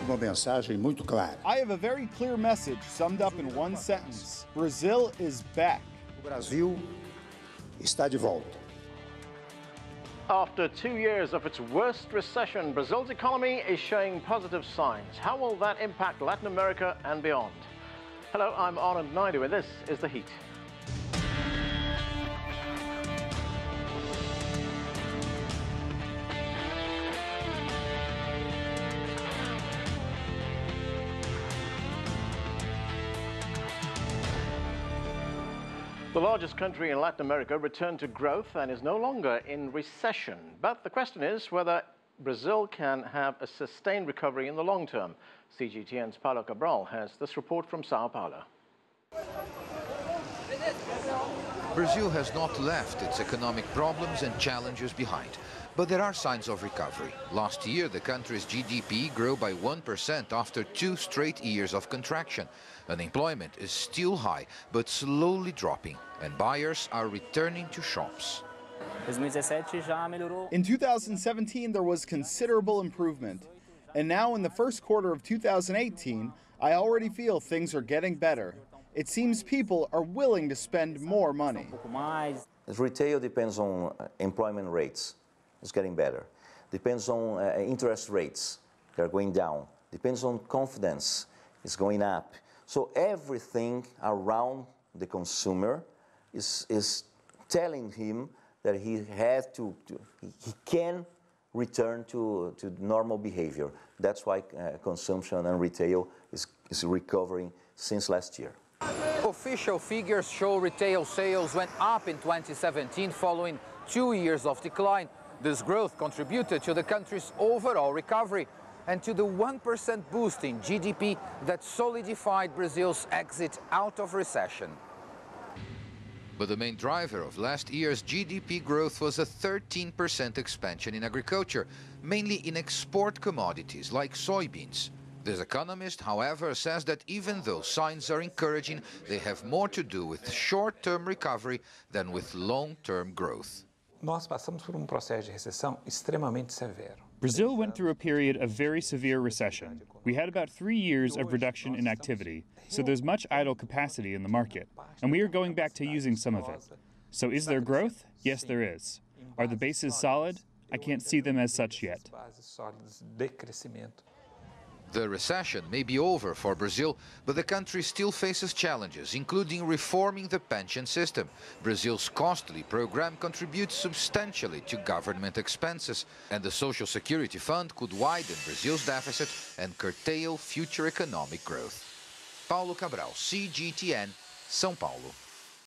uma mensagem muito clara. I have a very clear message summed up in one sentence. Brazil is back. O Brasil está de volta. After 2 years of its worst recession, Brazil's economy is showing positive signs. How will that impact Latin America and beyond? Hello, I'm Anand Naidu, and this is The Heat. The largest country in Latin America returned to growth and is no longer in recession. But the question is whether Brazil can have a sustained recovery in the long term. CGTN's Paulo Cabral has this report from Sao Paulo. Brazil has not left its economic problems and challenges behind, but there are signs of recovery. Last year, the country's GDP grew by 1% after 2 straight years of contraction. Unemployment is still high, but slowly dropping, and buyers are returning to shops. In 2017, there was considerable improvement. And now in the first quarter of 2018, I already feel things are getting better. It seems people are willing to spend more money. Retail depends on employment rates. It's getting better. Depends on interest rates. They're going down. Depends on confidence. It's going up. So everything around the consumer is telling him that he can return to normal behavior. That's why consumption and retail is recovering since last year. Official figures show retail sales went up in 2017 following 2 years of decline. This growth contributed to the country's overall recovery and to the 1% boost in GDP that solidified Brazil's exit out of recession. But the main driver of last year's GDP growth was a 13% expansion in agriculture, mainly in export commodities like soybeans. This economist, however, says that even though signs are encouraging, they have more to do with short-term recovery than with long-term growth. Nós passamos por processo de recessão extremamente severo. Brazil went through a period of very severe recession. We had about 3 years of reduction in activity, so there's much idle capacity in the market, and we are going back to using some of it. So is there growth? Yes, there is. Are the bases solid? I can't see them as such yet. The recession may be over for Brazil, but the country still faces challenges, including reforming the pension system. Brazil's costly program contributes substantially to government expenses, and the Social Security Fund could widen Brazil's deficit and curtail future economic growth. Paulo Cabral, CGTN, São Paulo.